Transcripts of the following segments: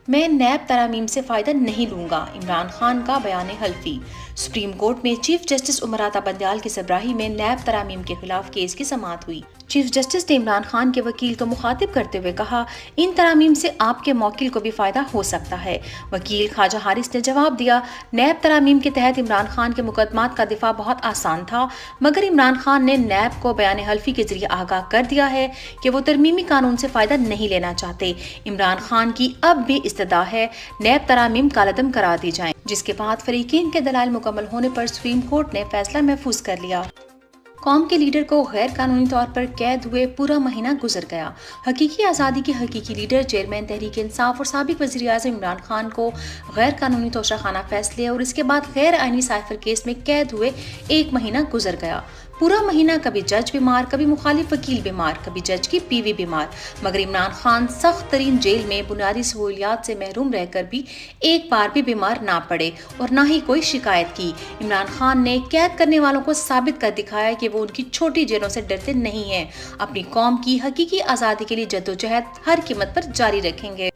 मैं नैब तरामीम से फायदा नहीं लूंगा, इमरान खान का बयान हल्फी। सुप्रीम कोर्ट में चीफ जस्टिस उमर अता बंदयाल की सरबराही में नैब तरामीम के खिलाफ केस की समाअत हुई। चीफ जस्टिस ने इमरान खान के वकील को मुखातिब करते हुए कहा, इन तरामीम से आपके मौकिल को भी फायदा हो सकता है। वकील ख्वाजा हारिस ने जवाब दिया, नैब तरामीम के तहत इमरान खान के मुकदमात का दिफा बहुत आसान था, मगर इमरान खान ने नैब को बयान हल्फी के जरिए आगाह कर दिया है कि वो तरमीमी कानून से फायदा नहीं लेना चाहते। इमरान खान की अब भी इस्तदा है नैब तरामीम कालअदम करा दी जाएं, जिसके बाद फरीकीन के दलाइल मुकम्मल होने पर सुप्रीम कोर्ट ने फैसला महफूज कर लिया। कौम के लीडर को गैर कानूनी तौर पर कैद हुए पूरा महीना गुजर गया। हकीकी आज़ादी के हकीकी लीडर चेयरमैन तहरीक इंसाफ और साबिक वज़ीर आज़म इमरान खान को गैर कानूनी तोशाखाना फैसले और इसके बाद गैर आईनी साइफर केस में कैद हुए 1 महीना गुजर गया। पूरा महीना कभी जज बीमार, कभी मुखालिफ वकील बीमार, कभी जज की बीवी बीमार, मगर इमरान खान सख्त तरीन जेल में बुनियादी सहूलियात से महरूम रहकर भी एक बार भी बीमार ना पड़े और ना ही कोई शिकायत की। इमरान खान ने कैद करने वालों को साबित कर दिखाया कि वो उनकी छोटी जेलों से डरते नहीं हैं, अपनी कौम की हकीकी आज़ादी के लिए जद्दोजहद हर कीमत पर जारी रखेंगे।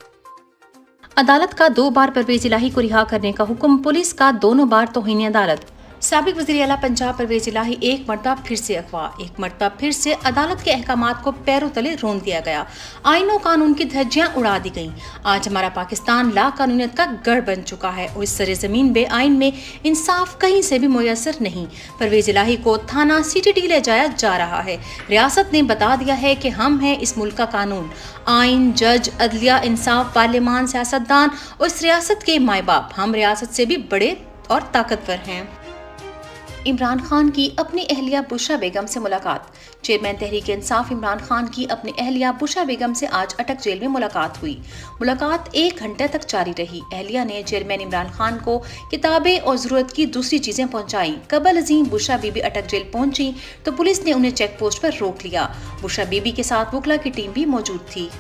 अदालत का 2 बार परवेज इलाही को रिहा करने का हुक्म, पुलिस का दोनों बार तौहीन अदालत। साबिक वज़ीर आला पंजाब परवेज इलाही एक मरतबा फिर से अगवा, एक मरतबा फिर से अदालत के अहकामात को पैरों तले रोन दिया गया। आईनो कानून की धज्जियां उड़ा दी गईं। आज हमारा पाकिस्तान ला कानूनियत का गढ़ बन चुका है और इस सरजमीन बे आइन में इंसाफ कहीं से भी मुयसर नहीं। परवेज इलाही को थाना CTD ले जाया जा रहा है। रियासत ने बता दिया है कि हम हैं इस मुल्क का कानून, आइन, जज, अदलिया, इंसाफ, पार्लियामान, सियासतदान और इस रियासत के माए बाप। हम रियासत से भी बड़े और ताकतवर हैं। इमरान खान की अपनी अहलिया बुशरा बेगम से मुलाकात। चेयरमैन तहरीक इंसाफ इमरान खान की अपनी अहलिया बुशरा बेगम से आज अटक जेल में मुलाकात हुई। मुलाकात 1 घंटे तक जारी रही। अहलिया ने चेयरमैन इमरान खान को किताबें और जरूरत की दूसरी चीजें पहुंचाई। कबल अजीम बुशरा बीबी अटक जेल पहुंची तो पुलिस ने उन्हें चेक पोस्ट पर रोक लिया। बुशरा बीबी के साथ वकला की टीम भी मौजूद थी।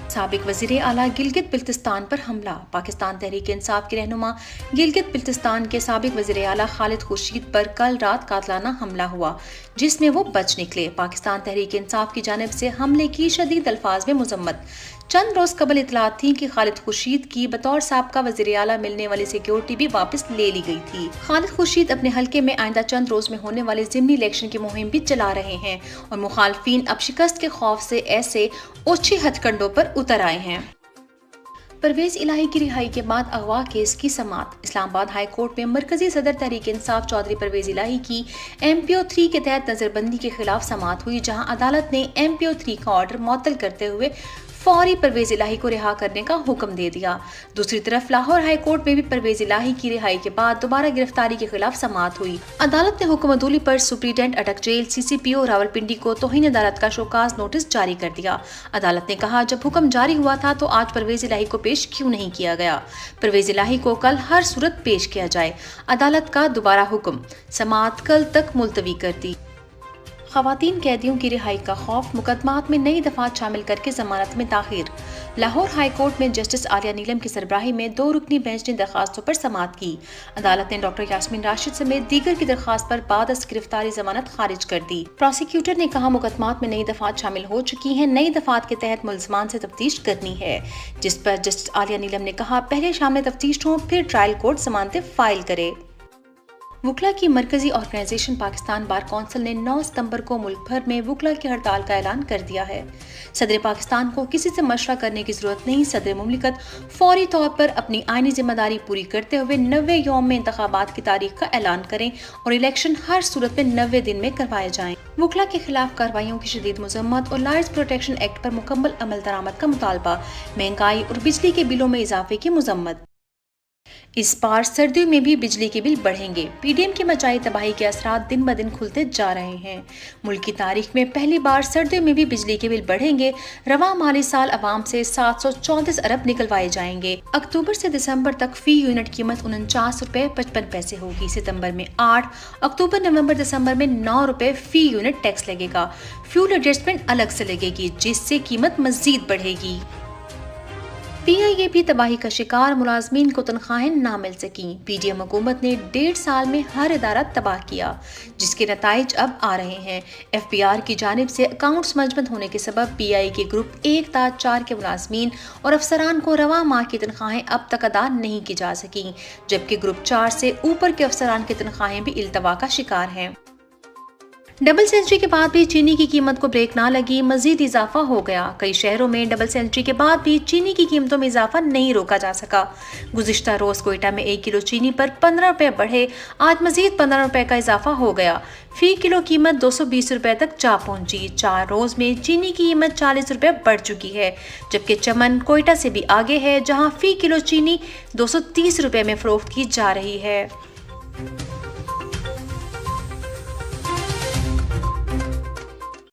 साबिक वज़ीर आला गिलगित बिल्तिस्तान पर हमला। पाकिस्तान तहरीक इंसाफ के रहनुमा गिलगित बिल्तिस्तान के साबिक वज़ीर आला खालिद खुर्शीद पर कल रात कातलाना हमला हुआ, जिसमें वो बच निकले। पाकिस्तान तहरीक इंसाफ की जानिब से हमले की शदीद अल्फाज में मुजम्मत। चंद रोज कबल इतलात थी कि खालिद खुर्शीद की बतौर साबका वज़ीर आला मिलने वाली सिक्योरिटी भी वापस ले ली गई थी। खालिद खुर्शीद अपने हल्के में आइंदा चंद रोज में होने वाले ज़िमनी इलेक्शन की मुहिम भी चला रहे हैं और मुखालफीन अब शिकस्त के खौफ से ऐसे ओछे हथकंडों पर उतर आए हैं। परवेज इलाही की रिहाई के बाद अगवा केस की समाअत। इस्लामाबाद हाई कोर्ट में मरकजी सदर तहरीक इंसाफ चौधरी परवेज इलाही की MPO 3 के तहत नजरबंदी के खिलाफ समाअत हुई, जहां अदालत ने MPO 3 का ऑर्डर मुअत्तल करते हुए फौरी परवेज इलाही को रिहा करने का हुक्म दे दिया। दूसरी तरफ लाहौर हाई कोर्ट में भी परवेज इलाही की रिहाई के बाद दोबारा गिरफ्तारी के खिलाफ समाअत हुई। अदालत ने हुक्म अदूली पर सुप्रीटेंडेंट अटक जेल CCPO रावलपिंडी को तौहीन अदालत का शोकाज नोटिस जारी कर दिया। अदालत ने कहा, जब हुक्म जारी हुआ था तो आज परवेज इलाही को पेश क्यों नहीं किया गया। परवेज इलाही को कल हर सूरत पेश किया जाए। अदालत का दोबारा हुक्म, समाअत कल तक मुलतवी कर दी। खवातीन कैदियों की रिहाई का खौफ, मुकदमात में नई दफात शामिल करके जमानत में ताखीर। लाहौर हाई कोर्ट में जस्टिस आलिया नीलम की सरबराही में 2 रुकनी बेंच ने दरखास्तों पर समाअत की। अदालत ने डॉक्टर यास्मीन राशिद समेत दीगर की दरखास्त पर बाद अज गिरफ्तारी जमानत खारिज कर दी। प्रोसिक्यूटर ने कहा, मुकदमात में नई दफात शामिल हो चुकी हैं। नई दफात के तहत मुलजमान से तफ्तीश करनी है, जिस पर जस्टिस आलिया नीलम ने कहा, पहले शाम में तफ्तीश हो, फिर ट्रायल कोर्ट जमानतें फाइल करे। वकला की मरकजी ऑर्गेनाइजेशन पाकिस्तान बार कौंसिल ने 9 सितंबर को मुल्क भर में वकला की हड़ताल का ऐलान कर दिया है। सदर पाकिस्तान को किसी से मशवरा करने की जरूरत नहीं। सदर मुमलिकत फौरी तौर पर अपनी आईनी जिम्मेदारी पूरी करते हुए 90 यौम में इंतखाबात की तारीख का ऐलान करें और इलेक्शन हर सूरत में 90 दिन में करवाए जाएं। वकला के खिलाफ कार्रवाइयों की शदीद मजम्मत और लायर्स प्रोटेक्शन एक्ट पर मुकम्मल अमल दरामद का मुतालबा। महंगाई और बिजली के बिलों में इजाफे की मजम्मत। इस बार सर्दियों में भी बिजली के बिल बढ़ेंगे। PDM की मचाई तबाही के असरात दिन ब दिन खुलते जा रहे हैं। मुल्क की तारीख में पहली बार सर्दियों में भी बिजली के बिल बढ़ेंगे। रवा माली साल अवाम से 734 अरब निकलवाए जाएंगे। अक्टूबर से दिसंबर तक फी यूनिट कीमत 49.55 होगी। सितंबर में 8, अक्टूबर, नवंबर, दिसंबर में 9 रुपए फी यूनिट टैक्स लगेगा। फ्यूल एडजस्टमेंट अलग से लगेगी, जिससे कीमत मजीद बढ़ेगी। PIA भी तबाही का शिकार, मुलाजमीन को तनख्वाहें ना मिल सकी। PDM हुकूमत ने 1.5 साल में हर इदारा तबाह किया, जिसके नताइज अब आ रहे हैं। FBR की जानिब से अकाउंट्स मजबूत होने के सबब PIA के ग्रुप 1 ता 4 के मुलाजमीन और अफसरान को रवा माह की तनख्वाहें अब तक अदा नहीं की जा सकी, जबकि ग्रुप 4 से ऊपर के अफसरान की तनख्वाहें भी इल्तवा का शिकार हैं। डबल सेंचुरी के बाद भी चीनी की कीमत को ब्रेक ना लगी, मजीद इजाफा हो गया। कई शहरों में डबल सेंचुरी के बाद भी चीनी की कीमतों में इजाफा नहीं रोका जा सका। गुज़िश्ता रोज कोयटा में 1 किलो चीनी पर 15 रुपये बढ़े, आज मजीद 15 रुपये का इजाफा हो गया। फी किलो कीमत 220 रुपये तक जा पहुंची। 4 रोज में चीनी की कीमत 40 रुपये बढ़ चुकी है, जबकि चमन कोयटा से भी आगे है, जहाँ फी किलो चीनी 230 रुपये में फरोख्त की जा रही है।